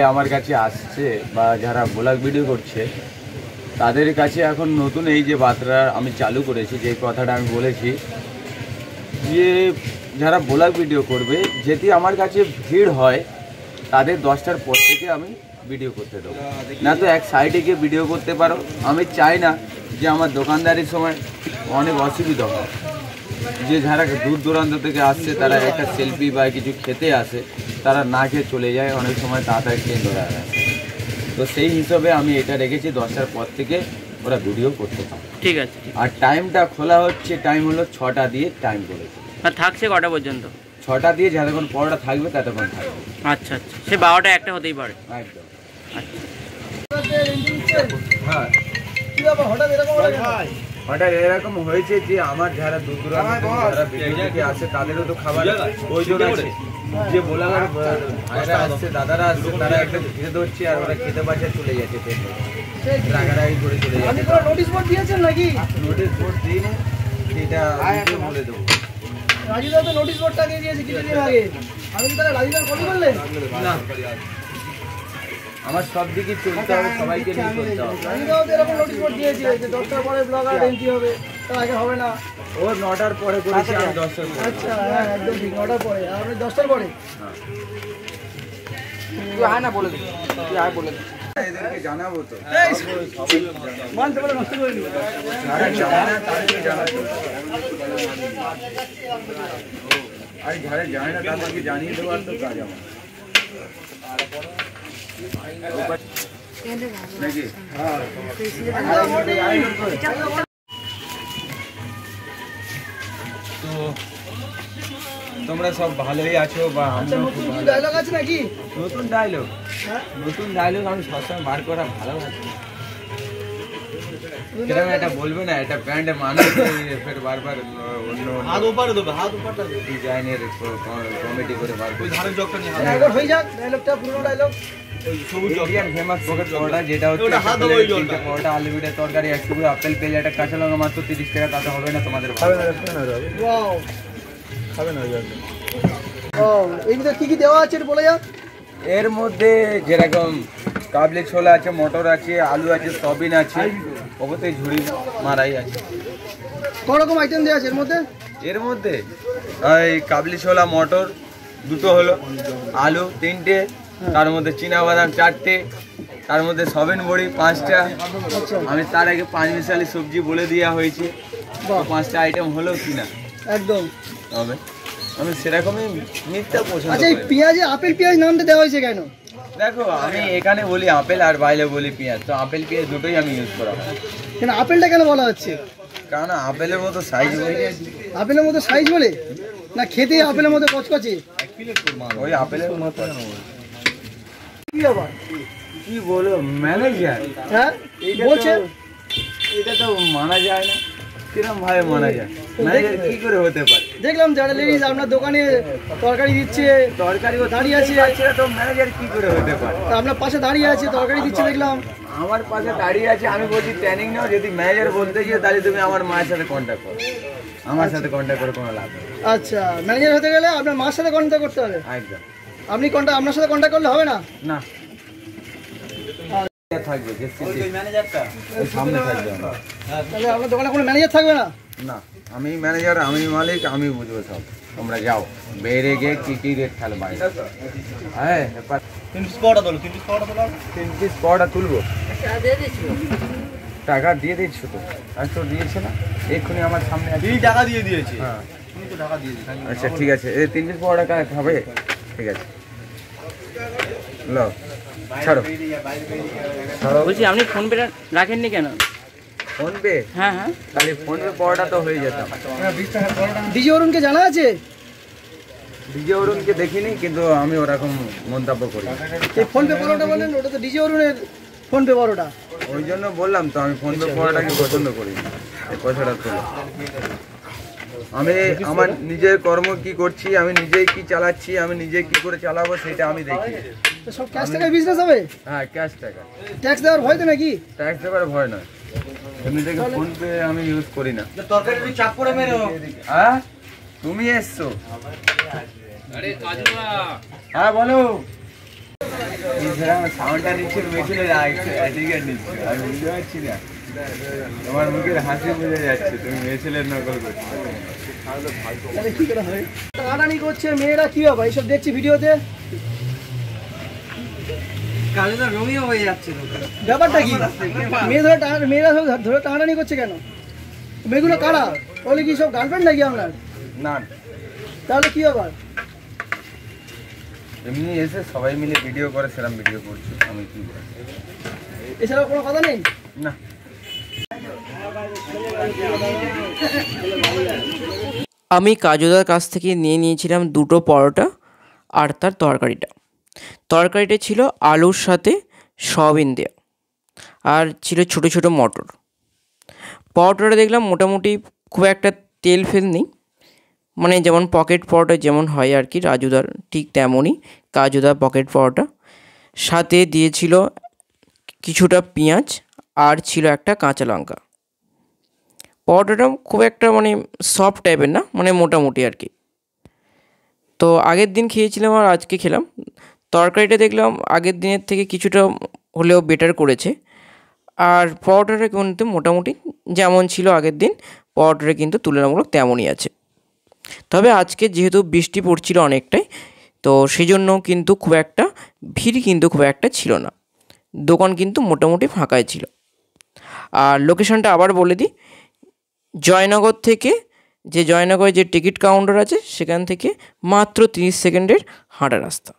আমার কাছে আসছে বা যারা ব্লগ ভিডিও করছে তাদের কাছে এখন নতুন এই যে বার্তা আমি চালু করেছি, যে কথাটা আমি বলেছি যে যারা ব্লগ ভিডিও করবে যদি আমার কাছে ভিড় হয় তাদের 10টার পর থেকে আমি ভিডিও করতে দেবো, না তো এক সাইডে গিয়ে ভিডিও করতে পারো। আমি চাই না যে আমার দোকানদারির সময় অনেক অসুবিধা হয়, যে যারা দূর দূরান্ত থেকে আসছে তারা একটা সেলফি বা কিছু খেতে আসে, তারা না খেয়ে চলে যায়, অনেক সময় তাড়াতাড়ি ট্রেন ধরে আসে। তো সেই হিসাবে আমি এটা রেখেছি 10টার পর থেকে ওরা ভিডিও করতে পারে। ঠিক আছে। আর টাইমটা খোলা হচ্ছে, টাইম হলো 6টা দিয়ে টাইম করেছে। আর থাকছে কটা পর্যন্ত? 6টা দিয়ে যতক্ষণ পড়াটা থাকবে ততক্ষণ থাকবে। আচ্ছা আচ্ছা, সে 12টা 1টা হতেই পারে। একদম। আচ্ছা। হ্যাঁ, হঠাৎ এরকম হয়েছে যে আমার যারা দূর দূরান্ত যারা ভিডিও থেকে আসে তাদেরও তো খাবার প্রয়োজন আছে, যে বোলাগার ভাইরা আসছে, দাদারা আসছে, তারা একটা ঘিরে ধরছে আর ওরা খেতে পারছে চলে যাচ্ছে, রাগারাগি করে চলে যাচ্ছে। নোটিশ বোর্ড দিয়েছেন নাকি? নোটিশ বোর্ড দিইনি, এটা বলে দেবো। রাজুদা তো নোটিশ বোর্ডটা দিয়ে দিয়েছে কিছুদিন আগে। আমি কি তাহলে রাজুদার ফলো করলেন? না, আমার সব দিকে চলতে হবে, সবাইকে নিয়ে চলতে হবে। রাজুদাও তো এরকম নোটিশ বোর্ড দিয়েছে যে 10টার পরে ব্লগার এন্ট্রি হবে, তার আগে হবে না। ও 9টার পরে করেছি, আমি 10টার পরে। আচ্ছা, হ্যাঁ একদম ঠিক, 9টার পরে। আর আপনি 10টার পরে? তুই আয় না, বলে দে, তুই আয় বলে দে। এদেরকে জানাবো তো, মানতে পারে নষ্ট করে দিবে। যারা জানে না তাদেরকে জানাবো, আর যারা জানে না তাদেরকে জানিয়ে দেওয়ার তো কাজ আমার নাকি। তো তোমরা সব ভালোই আছো বা আচ্ছা, নতুন কি ডায়লগ আছে নাকি? নতুন ডায়লগ? নতুন ডায়লগ আমি সবসময় বার করা ভালো আছে। কিরকম এটা বলবে না, এটা প্যান্টে মানুষ ফের বারবার অন্য ডিজাইনের কমেডি করে বার করে একবার হয়ে যাক ডায়লগটা, পুরো ডায়লগ। ইন্ডিয়ান ফেমাস পকেট পরোটা, যেটা হচ্ছে তিনটে পরোটা, আলু বিটের তরকারি, এক টুকরো আপেল, পেঁয়াজ, একটা কাঁচা লঙ্কা, মাত্র 30 টাকা। তাতে হবে না তোমাদের? ওয়াও, ও এর ভিতরে কি কি দেওয়া আছে একটু বলে যাও। এর মধ্যে যেরকম কাবলি ছোলা আছে, মটর আছে, আলু আছে, সয়াবিন আছে, ওপরে ঝুড়ি মারাই আছে। কত রকম আইটেম দেওয়া আছে এর মধ্যে? এর মধ্যে এই কাবলি ছোলা মটর 2টো হলো, আলু 3টে, তার মধ্যে চীনাবাদাম 4টে, তার মধ্যে সয়াবিন বড়ি 5টা। আমি তার আগে 5 মিশালি সবজি বলে দেওয়া হয়েছে, 5টা আইটেম হলো কিনা একদম হবে। আমি সেরকমই মিথ্যা পছন্দ আচ্ছা, এই করি। পেঁয়াজে আপেল পেঁয়াজ নামটা দেওয়া হয়েছে কেন? দেখো, আমি এখানে বলি আপেল আর বাইরে বলি পেঁয়াজ, তো আপেল পেঁয়াজ দুটোই আমি ইউজ করা হয়। কেন আপেলটা কেন বলা হচ্ছে? কারণ আপেলের মতো সাইজ বলে। আপেলের মতো সাইজ বলে না, খেতে আপেলের মতো কচকচে? ওই আপেলের মতো। কি ব্যাপার, কি বলো ম্যানেজার? হ্যাঁ বলছে এটা তো মানা যায় না। কিরম ভাবে মানা যায়? ম্যানেজার কি করে হতে পারে? দেখলাম যারা লেডিস আপনার দোকানে তরকারি দিচ্ছে, তরকারি ও দাঁড়িয়ে আছে, তো ম্যানেজার কি করে হতে পারে? আপনার পাশে দাঁড়িয়ে আছে তরকারি দিচ্ছে দেখলাম। আমার পাশে দাঁড়িয়ে আছে, আমি বলছি ট্রেনিং নাও। যদি ম্যানেজার বলতে গিয়ে তাহলে তুমি আমার মায়ের সাথে কন্ট্যাক্ট করো, আমার সাথে কন্ট্যাক্ট করে কোনো লাভ নেই। আচ্ছা, ম্যানেজার হতে গেলে আপনার মার সাথে কন্ট্যাক্ট করতে হবে। একদম। আপনি আপনার সাথে কন্ট্যাক্ট করলে হবে না? না, থাকবে ম্যানেজারটা সামনে থাকবে। তাহলে আপনার দোকানে কোনো ম্যানেজার থাকবে না? না, আমি ম্যানেজার, আমি মালিক, আমি বুঝবো সব। তোমরা যাও বেড়ে গিয়ে কি রেট খেলো বাইরে। হ্যাঁ, 3 পিস পরোটা তুলবো। টাকা দিয়ে দিচ্ছ তো? আর তো দিয়েছে না, এক্ষুনি আমার সামনে টাকা দিয়ে দিয়েছি। হ্যাঁ, আচ্ছা ঠিক আছে, এই 3 পিস পরোটা খাবে? ঠিক আছে, লো ছাড়ো। বলছি আপনি ফোন পে রাখেননি কেন? Phone pay? হ্যাঁ হ্যাঁ, তাহলে ফোন পে পরোটা তো হয়ে যেতাম। ডিজে অরুণকে জানা আছে? ডিজে অরুণকে দেখিনি, কিন্তু আমি ওরকম মন্তব্য করি। এই ফোন পে পরোটা বলেন, ওটা তো ডিজে অরুণের ফোন পে পরোটা। ওই জন্য বললাম তো, আমি ফোন পে পরোটাকে পছন্দ করি না। এই পয়সাটা তোলো। আমি আমার নিজের কর্ম কি করছি, আমি নিজেই কি চালাচ্ছি, আমি নিজে কি করে চালাবো সেটা আমি দেখি। তো সব ক্যাশ টাকায় বিজনেস হবে? হ্যাঁ, ক্যাশ টাকা। ট্যাক্স দেওয়ার ভয় তো নাকি? ট্যাক্স দেওয়ার ভয় নয়, এমনি থেকে ফোন পে আমি ইউজ করি না। হ্যাঁ, তুমি এসছো? হ্যাঁ বলো। সাউন্ডটা নিচ্ছে মেশিনে টিকিট নিচ্ছে আমি বুঝতে পারছি না তোমার মুখের হাসি বোঝা যাচ্ছে তুমি মেশিনের নকল করছো তাহলে কি করে হয়? টানাটানি করছে মেয়েরা, কি বাবা এইসব দেখছি ভিডিওতে, কালে তো রঙিও হয়ে যাচ্ছে ব্যাপারটা কি? মেয়েরা সব ধরে টানাটানি করছে কেন? মেয়েগুলো কারা? বলে কি সব গার্লফ্রেন্ড নাকি আপনার? না তাহলে কি ব্যাপার? এমনি এসে সবাই মিলে ভিডিও করে সেরকম ভিডিও করছি আমি কি বলবো? এছাড়া কোনো কথা নেই? না আমি কাজুদার কাছ থেকে নিয়ে নিয়েছিলাম 2টো পরোটা আর তার তরকারিটা ছিল আলুর সাথে সয়াবিন দেওয়া আর ছিল ছোটো ছোটো মটর। পরোটাটা দেখলাম মোটামুটি খুব একটা তেল ফেল নেই, মানে যেমন পকেট পরোটা যেমন হয় আর কি রাজুদার, ঠিক তেমনই কাজুদার পকেট পরোটা। সাথে দিয়েছিল কিছুটা পেঁয়াজ আর ছিল একটা কাঁচা লঙ্কা। পরোটাটা খুব একটা মানে সফট টাইপের না, মানে মোটামুটি আর কি। তো আগের দিন খেয়েছিলাম আর আজকে খেলাম, তরকারিটা দেখলাম আগের দিনের থেকে কিছুটা হলেও বেটার করেছে। আর পরোটাটা কিন্তু মোটামুটি যেমন ছিল আগের দিন, পরোটাটা কিন্তু তুলনামূলক তেমনই আছে। তবে আজকে যেহেতু বৃষ্টি পড়ছিল অনেকটাই, তো সেই জন্য কিন্তু খুব একটা ভিড় কিন্তু খুব একটা ছিল না, দোকান কিন্তু মোটামুটি ফাঁকাই ছিল। আর লোকেশনটা আবার বলে দিই, জয়নগর থেকে জয়নগরে যে টিকিট কাউন্টার আছে সেখান থেকে মাত্র 30 সেকেন্ডের হাঁটা রাস্তা।